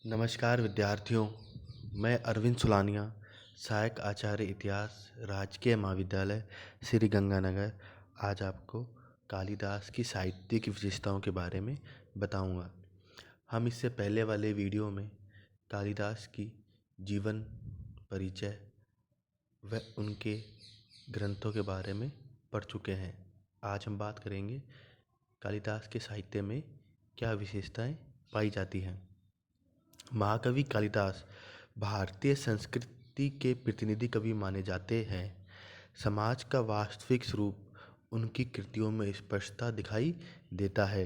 नमस्कार विद्यार्थियों, मैं अरविंद सुलानिया, सहायक आचार्य इतिहास, राजकीय महाविद्यालय श्री गंगानगर, आज आपको कालिदास की साहित्यिक विशेषताओं के बारे में बताऊंगा। हम इससे पहले वाले वीडियो में कालिदास की जीवन परिचय व उनके ग्रंथों के बारे में पढ़ चुके हैं। आज हम बात करेंगे कालिदास के साहित्य में क्या विशेषताएं पाई जाती हैं। महाकवि कालिदास भारतीय संस्कृति के प्रतिनिधि कवि माने जाते हैं। समाज का वास्तविक स्वरूप उनकी कृतियों में स्पष्टता दिखाई देता है।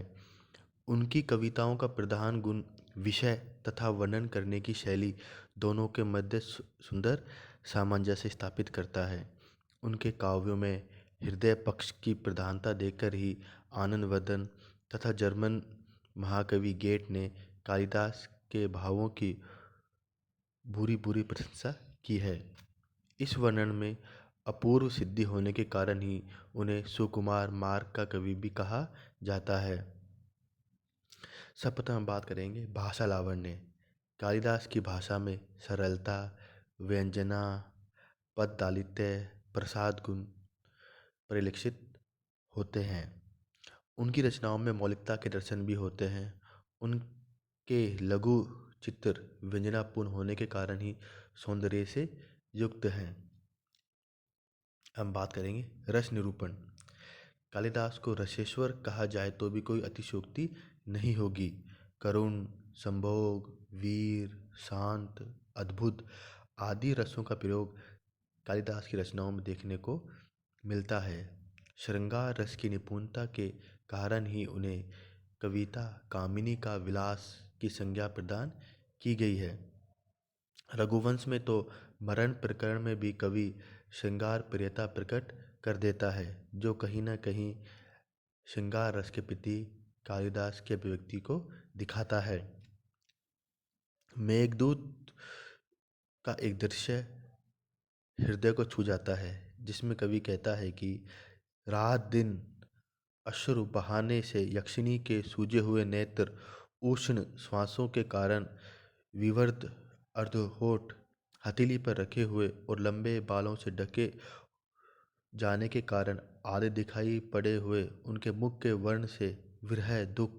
उनकी कविताओं का प्रधान गुण विषय तथा वर्णन करने की शैली दोनों के मध्य सुंदर सामंजस्य स्थापित करता है। उनके काव्यों में हृदय पक्ष की प्रधानता देकर ही आनंदवर्धन तथा जर्मन महाकवि गेट ने कालिदास के भावों की बुरी बुरी प्रशंसा की है। इस वर्णन में अपूर्व सिद्धि होने के कारण ही उन्हें सुकुमार मार्ग का कवि भी कहा जाता है। सर्वप्रथम हम बात करेंगे भाषा लावण्य। कालिदास की भाषा में सरलता, व्यंजना, पद लालित्य, प्रसाद गुण परिलक्षित होते हैं। उनकी रचनाओं में मौलिकता के दर्शन भी होते हैं। उनके लघु चित्र व्यंजनापूर्ण होने के कारण ही सौंदर्य से युक्त हैं। हम बात करेंगे रस निरूपण। कालिदास को रसेश्वर कहा जाए तो भी कोई अतिशयोक्ति नहीं होगी। करुण, संभोग, वीर, शांत, अद्भुत आदि रसों का प्रयोग कालिदास की रचनाओं में देखने को मिलता है। श्रृंगार रस की निपुणता के कारण ही उन्हें कविता कामिनी का विलास की संज्ञा प्रदान की गई है। रघुवंश में तो मरण प्रकरण में भी कवि श्रृंगार प्रियता प्रकट कर देता है, जो कहीं न कहीं श्रृंगार रस के प्रति कालिदास की अभिव्यक्ति को दिखाता है। मेघदूत का एक दृश्य हृदय को छू जाता है, जिसमें कवि कहता है कि रात दिन अश्रु बहाने से यक्षिणी के सूजे हुए नेत्र उष्ण श्वासों के कारण विवर्त अर्धहोठ हथेली पर रखे हुए और लंबे बालों से ढके जाने के कारण आधे दिखाई पड़े हुए उनके मुख के वर्ण से विरह, दुख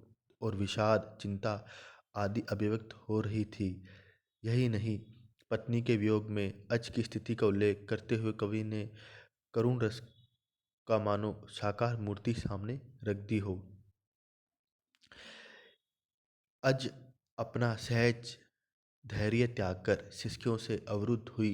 और विषाद, चिंता आदि अभिव्यक्त हो रही थी। यही नहीं, पत्नी के वियोग में अच की स्थिति का उल्लेख करते हुए कवि ने करुण रस का मानो साकार मूर्ति सामने रख दी हो। अज अपना सहज धैर्य त्याग कर शिष्यों से अवरुद्ध हुई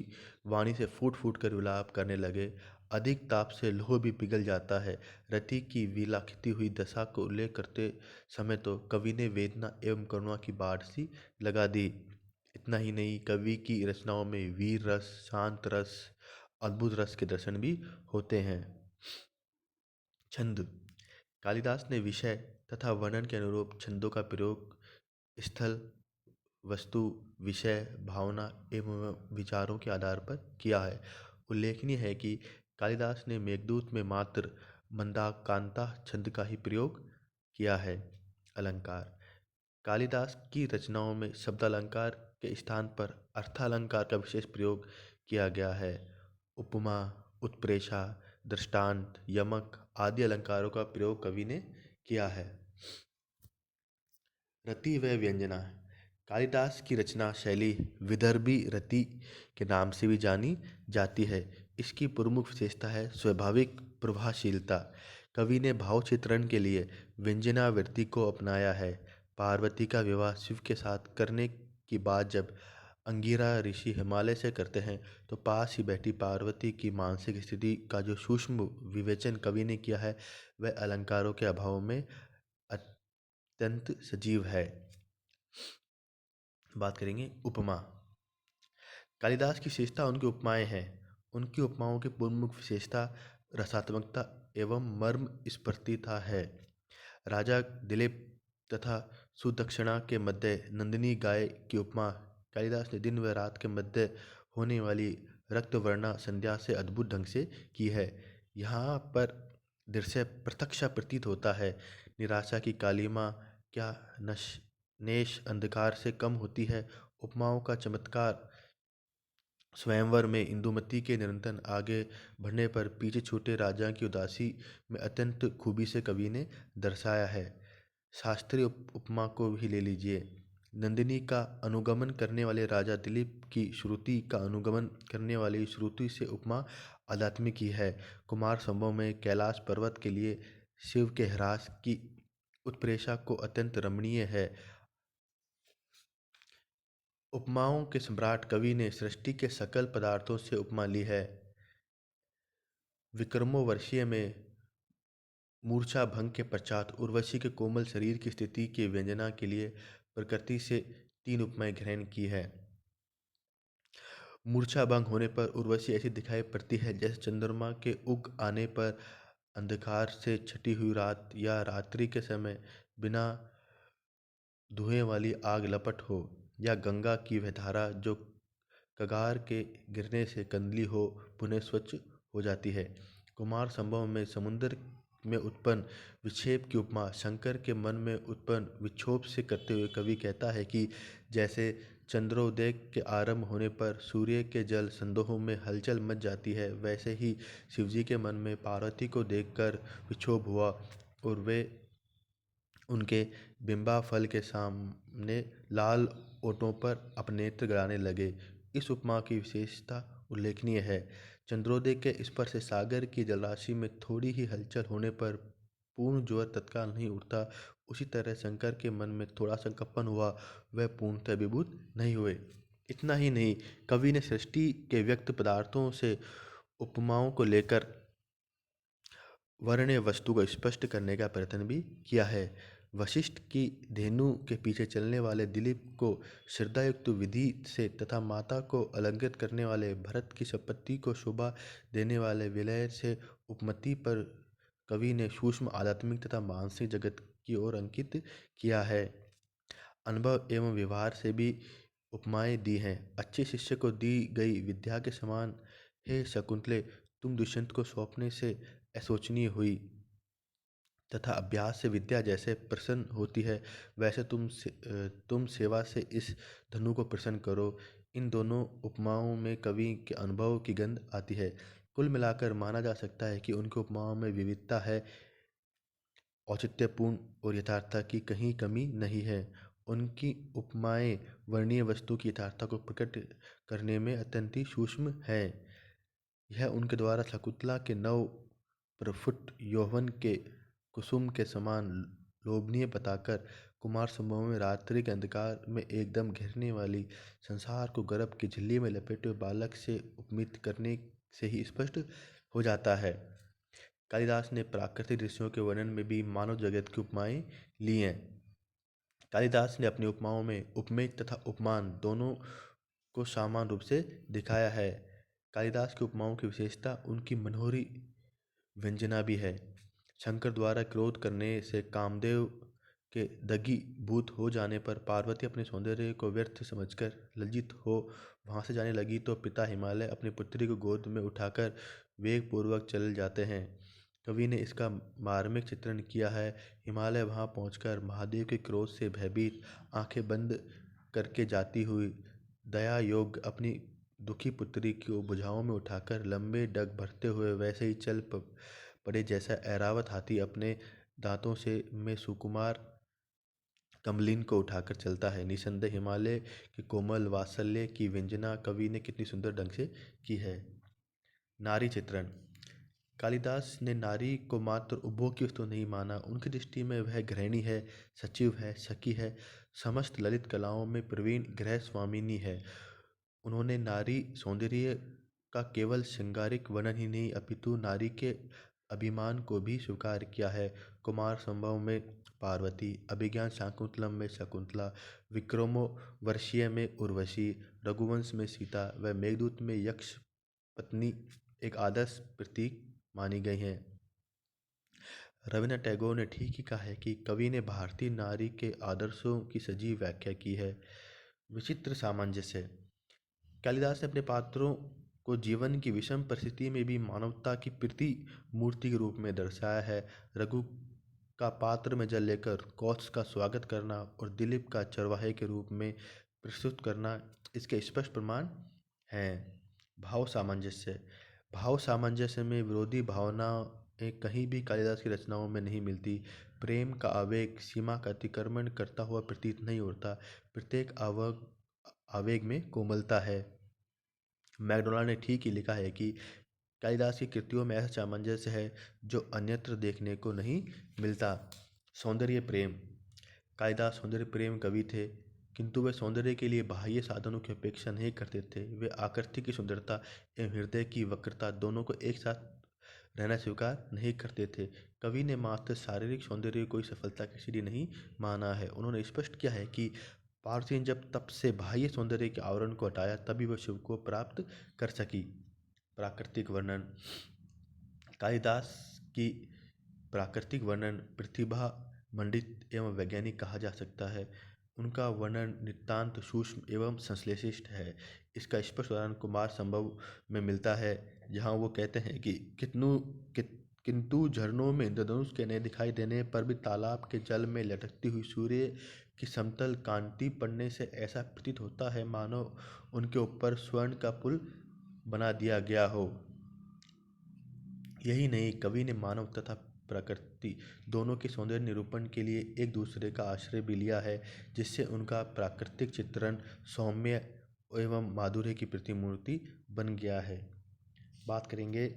वाणी से फूट फूट कर विलाप करने लगे। अधिक ताप से लोह भी पिघल जाता है। रति की विलाखिती हुई दशा को उल्लेख करते समय तो कवि ने वेदना एवं करुणा की बाढ़ सी लगा दी। इतना ही नहीं, कवि की रचनाओं में वीर रस, शांत रस, अद्भुत रस के दर्शन भी होते हैं। छंद। कालिदास ने विषय तथा वर्णन के अनुरूप छंदों का प्रयोग स्थल, वस्तु, विषय, भावना एवं विचारों के आधार पर किया है। उल्लेखनीय है कि कालिदास ने मेघदूत में मात्र मंदाक्रांता छंद का ही प्रयोग किया है। अलंकार। कालिदास की रचनाओं में शब्दालंकार के स्थान पर अर्थालंकार का विशेष प्रयोग किया गया है। उपमा, उत्प्रेक्षा, दृष्टांत, यमक आदि अलंकारों का प्रयोग कवि ने किया है। रति व व्यंजना। कालिदास की रचना शैली विदर्भी रति के नाम से भी जानी जाती है। इसकी प्रमुख विशेषता है स्वाभाविक प्रभावशीलता। कवि ने भाव चित्रण के लिए व्यंजनावृत्ति को अपनाया है। पार्वती का विवाह शिव के साथ करने की बात जब अंगिरा ऋषि हिमालय से करते हैं तो पास ही बैठी पार्वती की मानसिक स्थिति का जो सूक्ष्म विवेचन कवि ने किया है, वह अलंकारों के अभाव में अत्यंत सजीव है। बात करेंगे उपमा। कालिदास की विशेषता उनकी उपमाएं हैं। उनकी उपमाओं की प्रमुख विशेषता रसात्मकता एवं मर्म स्फूर्तिता है। राजा दिलीप तथा सुदक्षिणा के मध्य नंदिनी गाय की उपमा कालिदास ने दिन व रात के मध्य होने वाली रक्तवर्णा संध्या से अद्भुत ढंग से की है। यहाँ पर दृश्य प्रत्यक्ष प्रतीत होता है। निराशा की कालिमा क्या नेश अंधकार से कम होती है। उपमाओं का चमत्कार स्वयंवर में इंदुमती के निरंतर आगे बढ़ने पर पीछे छूटे राजा की उदासी में अत्यंत खूबी से कवि ने दर्शाया है। शास्त्रीय उपमा को भी ले लीजिए। नंदिनी का अनुगमन करने वाले राजा दिलीप की श्रुति का अनुगमन करने वाली श्रुति से उपमा आध्यात्मिक ही है। कुमार संभव में कैलाश पर्वत के लिए शिव के ह्रास की उत्प्रेक्षा को अत्यंत रमणीय है। उपमाओं के सम्राट कवि ने सृष्टि के सकल पदार्थों से उपमा ली है। विक्रमोर्वशीय में मूर्छा भंग के पश्चात उर्वशी के कोमल शरीर की स्थिति की व्यंजना के लिए प्रकृति से 3 उपमाएं ग्रहण की है। मूर्छा भंग होने पर उर्वशी ऐसी दिखाई पड़ती है जैसे चंद्रमा के उग आने पर अंधकार से छटी हुई रात या रात्रि के समय बिना धुएं वाली आग लपट हो, या गंगा की वह धारा जो कगार के गिरने से कंदली हो पुनः स्वच्छ हो जाती है। कुमार संभव में समुद्र में उत्पन्न विक्षेप की उपमा शंकर के मन में उत्पन्न विक्षोभ से करते हुए कवि कहता है कि जैसे चंद्रोदय के आरंभ होने पर सूर्य के जल संदोहों में हलचल मच जाती है, वैसे ही शिवजी के मन में पार्वती को देखकर विक्षोभ हुआ और वे उनके बिंबा फल के सामने लाल ओटों पर अपने नेत्र गड़ाने लगे। इस उपमा की विशेषता उल्लेखनीय है। चंद्रोदय के स्पर्श से सागर की जलराशि में थोड़ी ही हलचल होने पर पूर्ण ज्वर तत्काल नहीं उठता, उसी तरह शंकर के मन में थोड़ा सा कंपन हुआ, वह पूर्णतः विभूत नहीं हुए। इतना ही नहीं, कवि ने सृष्टि के व्यक्त पदार्थों से उपमाओं को लेकर वर्ण्य वस्तु को स्पष्ट करने का प्रयत्न भी किया है। वशिष्ठ की धेनु के पीछे चलने वाले दिलीप को श्रद्धायुक्त विधि से तथा माता को अलंकृत करने वाले भरत की संपत्ति को शोभा देने वाले विलय से उपमति पर कवि ने सूक्ष्म आध्यात्मिक तथा मानसिक जगत की ओर अंकित किया है। अनुभव एवं व्यवहार से भी उपमाएं दी हैं। अच्छे शिष्य को दी गई विद्या के समान हे शकुंतले, तुम दुष्यंत को सौंपने से अशोचनीय हुई तथा अभ्यास से विद्या जैसे प्रसन्न होती है, वैसे तुम सेवा से इस धनु को प्रसन्न करो। इन दोनों उपमाओं में कवि के अनुभव की गंध आती है। कुल मिलाकर माना जा सकता है कि उनकी उपमाओं में विविधता है, औचित्यपूर्ण और यथार्थता की कहीं कमी नहीं है। उनकी उपमाएं वर्णनीय वस्तु की यथार्थता को प्रकट करने में अत्यंत ही सूक्ष्म है। यह उनके द्वारा शकुंतला के नव प्रफुट यौवन के कुसुम के समान लोभनीय बताकर कुमार संभव में रात्रि के अंधकार में एकदम घेरने वाली संसार को गर्भ की झिल्ली में लपेटे हुए बालक से उपमित करने से ही स्पष्ट हो जाता है। कालिदास ने प्राकृतिक दृश्यों के वर्णन में भी मानव जगत की उपमाएं ली हैं। कालिदास ने अपनी उपमाओं में उपमेय तथा उपमान दोनों को समान रूप से दिखाया है। कालिदास की उपमाओं की विशेषता उनकी मनोहरी व्यंजना भी है। शंकर द्वारा क्रोध करने से कामदेव के दग्धीभूत हो जाने पर पार्वती अपने सौंदर्य को व्यर्थ समझकर लज्जित हो वहां से जाने लगी तो पिता हिमालय अपनी पुत्री को गोद में उठाकर वेग पूर्वक चल जाते हैं। कवि ने इसका मार्मिक चित्रण किया है। हिमालय वहां पहुंचकर महादेव के क्रोध से भयभीत आंखें बंद करके जाती हुई दया योग्य अपनी दुखी पुत्री को भुजाओं में उठाकर लंबे डग भरते हुए वैसे ही चल पड़े जैसा ऐरावत हाथी अपने दांतों से में सुकुमार कमलिन को उठाकर चलता है। निसंदेह हिमालय के कोमल वात्सल्य की व्यंजना कवि ने कितनी सुंदर ढंग से की है। नारी चित्रण। कालिदास ने नारी को मात्र उपभोग की वस्तु नहीं माना। उनकी दृष्टि में वह गृहिणी है, सचिव है, सखी है, समस्त ललित कलाओं में प्रवीण गृह स्वामिनी है। उन्होंने नारी सौंदर्य का केवल श्रृंगारिक वर्णन ही नहीं अपितु नारी के अभिमान को भी स्वीकार किया है। कुमार संभव में पार्वती, अभिज्ञान शाकुंतलम में शकुंतला, विक्रमोर्वशीय में उर्वशी, रघुवंश में सीता व मेघदूत में यक्ष पत्नी एक आदर्श प्रतीक मानी गई हैं। रविन्द्रनाथ टैगोर ने ठीक ही कहा है कि कवि ने भारतीय नारी के आदर्शों की सजीव व्याख्या की है। विचित्र सामंजस्य। कालिदास ने अपने पात्रों को जीवन की विषम परिस्थिति में भी मानवता की प्रति मूर्ति के रूप में दर्शाया है। रघु का पात्र में जल लेकर कौत्स का स्वागत करना और दिलीप का चरवाहे के रूप में प्रस्तुत करना इसके स्पष्ट प्रमाण हैं। भाव सामंजस्य। भाव सामंजस्य में विरोधी भावनाएं कहीं भी कालिदास की रचनाओं में नहीं मिलती। प्रेम का आवेग सीमा का अतिक्रमण करता हुआ प्रतीत नहीं होता। प्रत्येक आवेग में कोमलता है। मैकडोनाल्ड ने ठीक ही लिखा है कि कालिदास की कृतियों में ऐसा सामंजस्य है जो अन्यत्र देखने को नहीं मिलता। सौंदर्य प्रेम। कालिदास सौंदर्य प्रेम कवि थे, किंतु वे सौंदर्य के लिए बाह्य साधनों की अपेक्षा नहीं करते थे। वे आकृति की सुंदरता एवं हृदय की वक्रता दोनों को एक साथ रहना स्वीकार नहीं करते थे। कवि ने मात्र शारीरिक सौंदर्य को ही सफलता की सीढ़ी नहीं माना है। उन्होंने स्पष्ट किया है कि पार्थी ने जब तप से बाह्य सौंदर्य के आवरण को हटाया तभी वह शिव को प्राप्त कर सकी। प्राकृतिक वर्णन। कालिदास की प्राकृतिक वर्णन प्रतिभा मंडित एवं वैज्ञानिक कहा जा सकता है। उनका वर्णन नितांत सूक्ष्म एवं संश्लेषित है। इसका स्पष्ट उदाहरण कुमार संभव में मिलता है, जहाँ वो कहते हैं कि किंतु झरनों में इंद्रधनुष के नए दिखाई देने पर भी तालाब के जल में लटकती हुई सूर्य की समतल कांति पड़ने से ऐसा प्रतीत होता है मानो उनके ऊपर स्वर्ण का पुल बना दिया गया हो। यही नहीं, कवि ने मानव तथा प्रकृति दोनों के सौंदर्य निरूपण के लिए एक दूसरे का आश्रय भी लिया है, जिससे उनका प्राकृतिक चित्रण सौम्य एवं माधुर्य की प्रतिमूर्ति बन गया है। बात करेंगे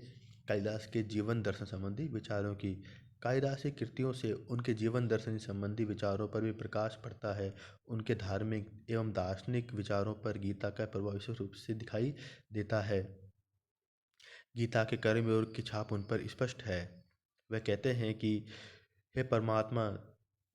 कालिदास के जीवन दर्शन संबंधी विचारों की। कालिदास की कृतियों से उनके जीवन दर्शन संबंधी विचारों पर भी प्रकाश पड़ता है। उनके धार्मिक एवं दार्शनिक विचारों पर गीता का प्रभाव विशेष रूप से दिखाई देता है। गीता के कर्म योग की छाप उन पर स्पष्ट है। वे कहते हैं कि हे परमात्मा,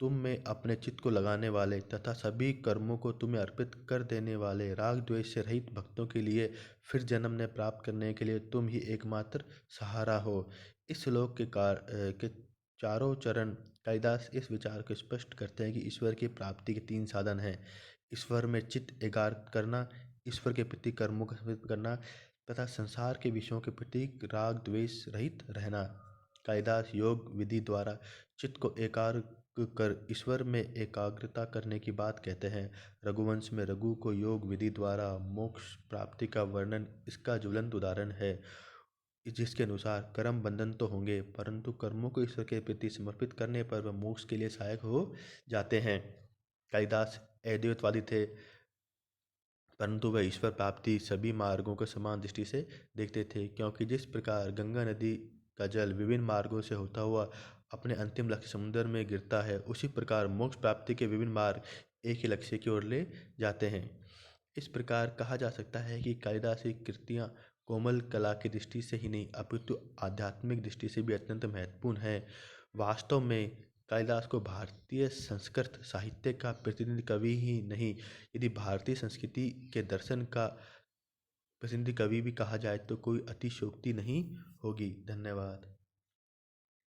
तुम में अपने चित्त को लगाने वाले तथा सभी कर्मों को तुम्हें अर्पित कर देने वाले राग द्वेष से रहित भक्तों के लिए फिर जन्म ने प्राप्त करने के लिए तुम ही एकमात्र सहारा हो। इस श्लोक के चारों चरण कालिदास इस विचार को स्पष्ट करते हैं कि ईश्वर की प्राप्ति के 3 साधन हैं। ईश्वर में चित्त एकाग्र करना, ईश्वर के प्रति कर्मों का समर्पित करना तथा संसार के विषयों के प्रति राग द्वेष रहित रहना। कालिदास योग विधि द्वारा चित्त को एकाग्र कर ईश्वर में एकाग्रता करने की बात कहते हैं। रघुवंश में रघु को योग विधि द्वारा मोक्ष प्राप्ति का वर्णन इसका ज्वलंत उदाहरण है, जिसके अनुसार कर्म बंधन तो होंगे परंतु कर्मों को ईश्वर के प्रति समर्पित करने पर वह मोक्ष के लिए सहायक हो जाते हैं। कालिदास अद्वैतवादी थे, परंतु वह ईश्वर प्राप्ति सभी मार्गों को समान दृष्टि से देखते थे, क्योंकि जिस प्रकार गंगा नदी का जल विभिन्न मार्गों से होता हुआ अपने अंतिम लक्ष्य समुद्र में गिरता है, उसी प्रकार मोक्ष प्राप्ति के विभिन्न मार्ग एक ही लक्ष्य की ओर ले जाते हैं। इस प्रकार कहा जा सकता है कि कालिदास की कृतियाँ कोमल कला की दृष्टि से ही नहीं अपितु आध्यात्मिक दृष्टि से भी अत्यंत महत्वपूर्ण है। वास्तव में कालिदास को भारतीय संस्कृत साहित्य का प्रतिनिधि कवि ही नहीं, यदि भारतीय संस्कृति के दर्शन का प्रतिनिधि कवि भी कहा जाए तो कोई अतिशयोक्ति नहीं होगी। धन्यवाद।